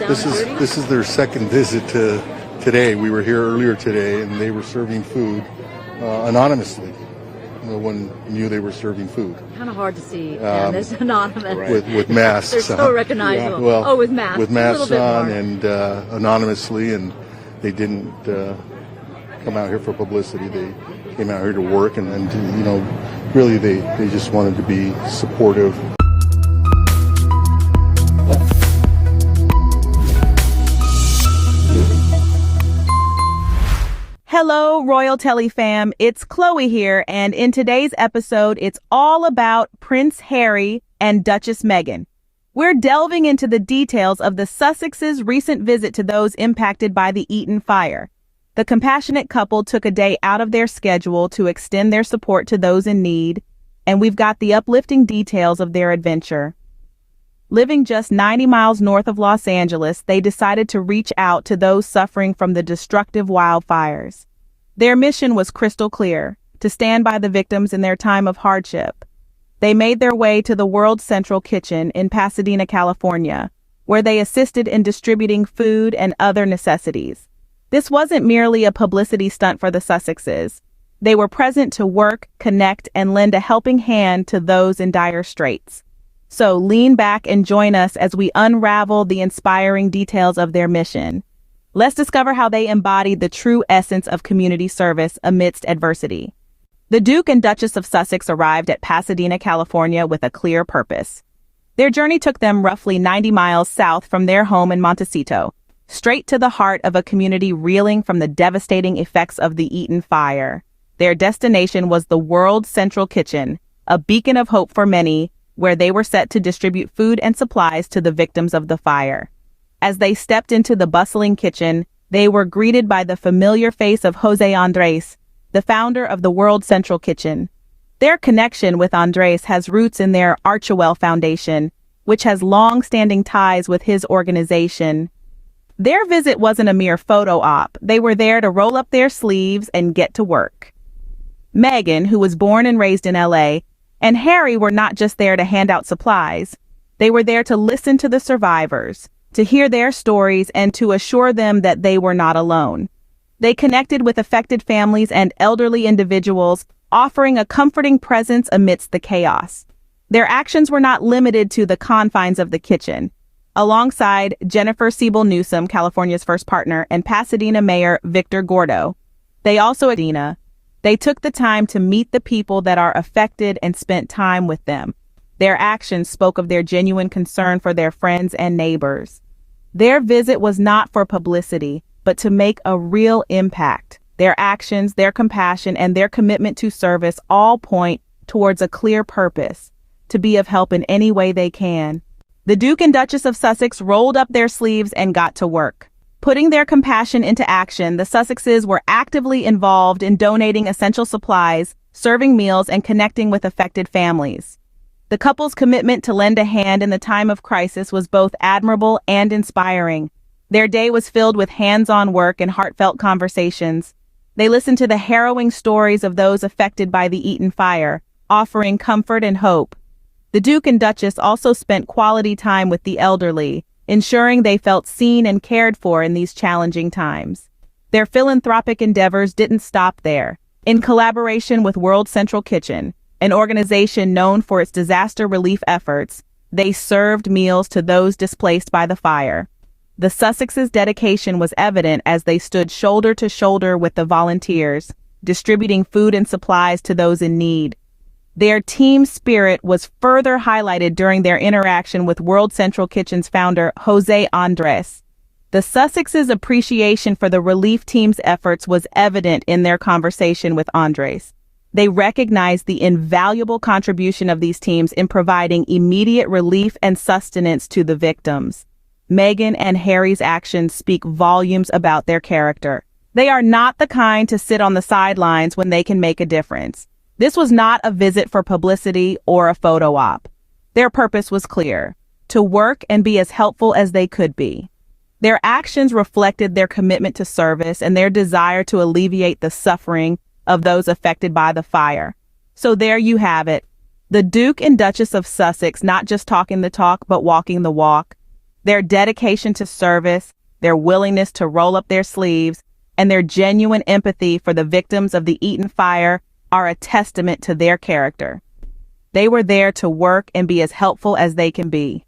This is their second visit today. We were here earlier today, and they were serving food anonymously. No one knew they were serving food. Kind of hard to see. It's anonymous. With masks. They're so recognizable. Yeah, well, with masks. With masks on and anonymously, and they didn't come out here for publicity. They came out here to work, and really they just wanted to be supportive. Hello, Royal Telly fam. It's Chloe here, and in today's episode, it's all about Prince Harry and Duchess Meghan. We're delving into the details of the Sussexes' recent visit to those impacted by the Eaton fire. The compassionate couple took a day out of their schedule to extend their support to those in need, and we've got the uplifting details of their adventure. Living just 90 miles north of Los Angeles, they decided to reach out to those suffering from the destructive wildfires. Their mission was crystal clear: to stand by the victims in their time of hardship. They made their way to the World Central Kitchen in Pasadena, California, where they assisted in distributing food and other necessities. This wasn't merely a publicity stunt for the Sussexes. They were present to work, connect, and lend a helping hand to those in dire straits. So lean back and join us as we unravel the inspiring details of their mission. Let's discover how they embodied the true essence of community service amidst adversity. The Duke and Duchess of Sussex arrived at Pasadena, California with a clear purpose. Their journey took them roughly 90 miles south from their home in Montecito, straight to the heart of a community reeling from the devastating effects of the Eaton fire. Their destination was the World Central Kitchen, a beacon of hope for many, where they were set to distribute food and supplies to the victims of the fire. As they stepped into the bustling kitchen, they were greeted by the familiar face of Jose Andres, the founder of the World Central Kitchen. Their connection with Andres has roots in their Archewell Foundation, which has long-standing ties with his organization. Their visit wasn't a mere photo op. They were there to roll up their sleeves and get to work. Meghan, who was born and raised in LA, and Harry were not just there to hand out supplies. They were there to listen to the survivors, to hear their stories, and to assure them that they were not alone. They connected with affected families and elderly individuals, offering a comforting presence amidst the chaos. Their actions were not limited to the confines of the kitchen. Alongside Jennifer Siebel Newsom, California's first partner, and Pasadena Mayor Victor Gordo, they took the time to meet the people that are affected and spent time with them. Their actions spoke of their genuine concern for their friends and neighbors. Their visit was not for publicity, but to make a real impact. Their actions, their compassion, and their commitment to service all point towards a clear purpose: to be of help in any way they can. The Duke and Duchess of Sussex rolled up their sleeves and got to work. Putting their compassion into action, the Sussexes were actively involved in donating essential supplies, serving meals, and connecting with affected families. The couple's commitment to lend a hand in the time of crisis was both admirable and inspiring. Their day was filled with hands-on work and heartfelt conversations. They listened to the harrowing stories of those affected by the Eaton fire, offering comfort and hope. The Duke and Duchess also spent quality time with the elderly, ensuring they felt seen and cared for in these challenging times. Their philanthropic endeavors didn't stop there. In collaboration with World Central Kitchen, an organization known for its disaster relief efforts, they served meals to those displaced by the fire. The Sussexes' dedication was evident as they stood shoulder to shoulder with the volunteers, distributing food and supplies to those in need. Their team spirit was further highlighted during their interaction with World Central Kitchen's founder, Jose Andres. The Sussexes' appreciation for the relief team's efforts was evident in their conversation with Andres. They recognized the invaluable contribution of these teams in providing immediate relief and sustenance to the victims. Meghan and Harry's actions speak volumes about their character. They are not the kind to sit on the sidelines when they can make a difference. This was not a visit for publicity or a photo op. Their purpose was clear: to work and be as helpful as they could be. Their actions reflected their commitment to service and their desire to alleviate the suffering of those affected by the fire. So there you have it. The Duke and Duchess of Sussex not just talking the talk, but walking the walk. Their dedication to service, their willingness to roll up their sleeves, and their genuine empathy for the victims of the Eaton fire are a testament to their character. They were there to work and be as helpful as they can be.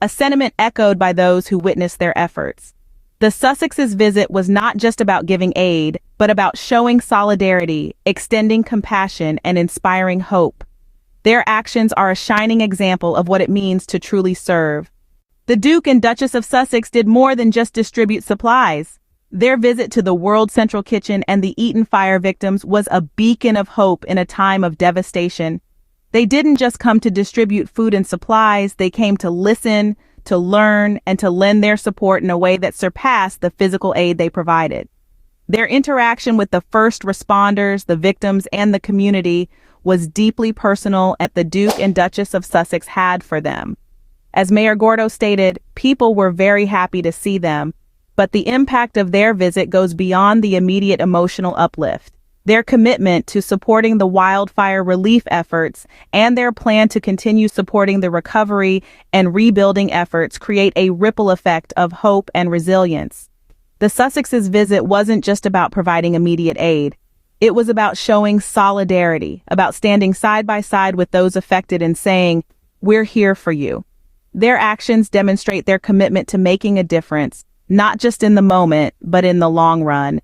A sentiment echoed by those who witnessed their efforts. The Sussexes' visit was not just about giving aid, but about showing solidarity, extending compassion, and inspiring hope. Their actions are a shining example of what it means to truly serve. The Duke and Duchess of Sussex did more than just distribute supplies. Their visit to the World Central Kitchen and the Eaton fire victims was a beacon of hope in a time of devastation. They didn't just come to distribute food and supplies, they came to listen, to learn, and to lend their support in a way that surpassed the physical aid they provided. Their interaction with the first responders, the victims, and the community was deeply personal, and the Duke and Duchess of Sussex had for them. As Mayor Gordo stated, people were very happy to see them, but the impact of their visit goes beyond the immediate emotional uplift. Their commitment to supporting the wildfire relief efforts and their plan to continue supporting the recovery and rebuilding efforts create a ripple effect of hope and resilience. The Sussexes' visit wasn't just about providing immediate aid. It was about showing solidarity, about standing side by side with those affected and saying, "We're here for you." Their actions demonstrate their commitment to making a difference, not just in the moment, but in the long run.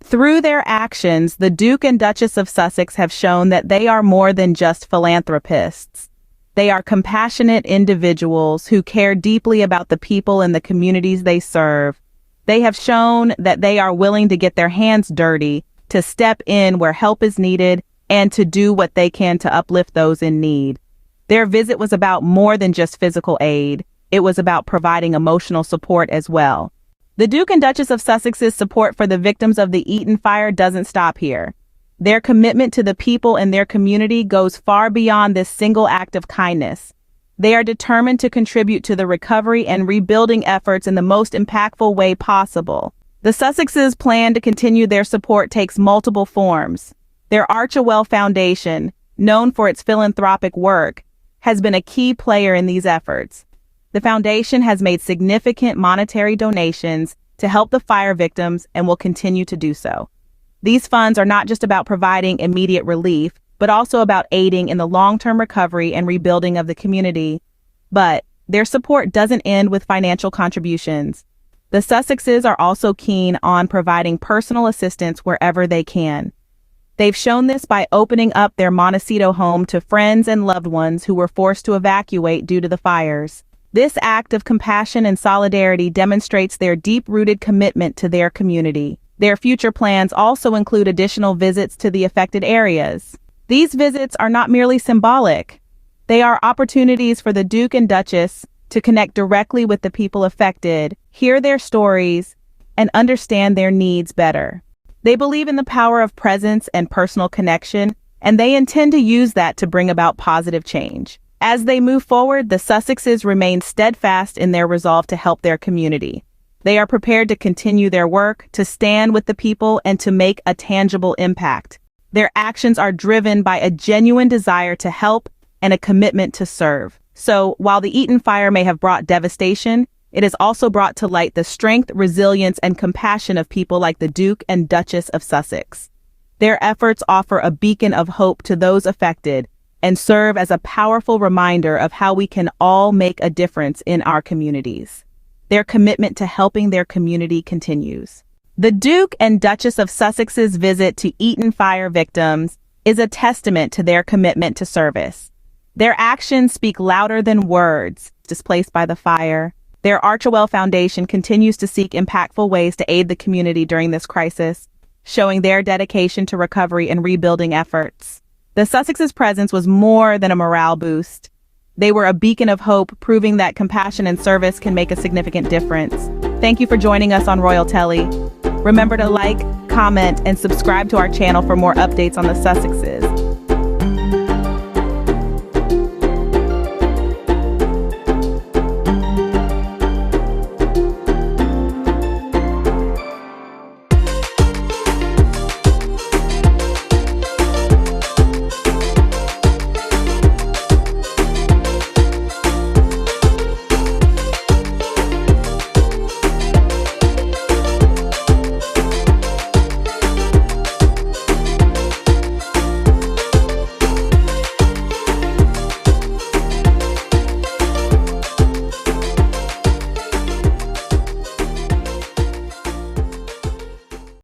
Through their actions, the Duke and Duchess of Sussex have shown that they are more than just philanthropists. They are compassionate individuals who care deeply about the people and the communities they serve. They have shown that they are willing to get their hands dirty, to step in where help is needed, and to do what they can to uplift those in need. Their visit was about more than just physical aid. It was about providing emotional support as well. The Duke and Duchess of Sussex's support for the victims of the Eaton fire doesn't stop here. Their commitment to the people and their community goes far beyond this single act of kindness. They are determined to contribute to the recovery and rebuilding efforts in the most impactful way possible. The Sussexes' plan to continue their support takes multiple forms. Their Archewell Foundation, known for its philanthropic work, has been a key player in these efforts. The foundation has made significant monetary donations to help the fire victims and will continue to do so. These funds are not just about providing immediate relief, but also about aiding in the long-term recovery and rebuilding of the community. But their support doesn't end with financial contributions. The Sussexes are also keen on providing personal assistance wherever they can. They've shown this by opening up their Montecito home to friends and loved ones who were forced to evacuate due to the fires. This act of compassion and solidarity demonstrates their deep-rooted commitment to their community. Their future plans also include additional visits to the affected areas. These visits are not merely symbolic. They are opportunities for the Duke and Duchess to connect directly with the people affected, hear their stories, and understand their needs better. They believe in the power of presence and personal connection, and they intend to use that to bring about positive change. As they move forward, the Sussexes remain steadfast in their resolve to help their community. They are prepared to continue their work, to stand with the people, and to make a tangible impact. Their actions are driven by a genuine desire to help and a commitment to serve. So, while the Eaton fire may have brought devastation, it has also brought to light the strength, resilience, and compassion of people like the Duke and Duchess of Sussex. Their efforts offer a beacon of hope to those affected and serve as a powerful reminder of how we can all make a difference in our communities. Their commitment to helping their community continues. The Duke and Duchess of Sussex's visit to Eaton fire victims is a testament to their commitment to service. Their actions speak louder than words displaced by the fire. Their Archewell Foundation continues to seek impactful ways to aid the community during this crisis, showing their dedication to recovery and rebuilding efforts. The Sussexes' presence was more than a morale boost. They were a beacon of hope, proving that compassion and service can make a significant difference. Thank you for joining us on Royal Telly. Remember to like, comment, and subscribe to our channel for more updates on the Sussexes.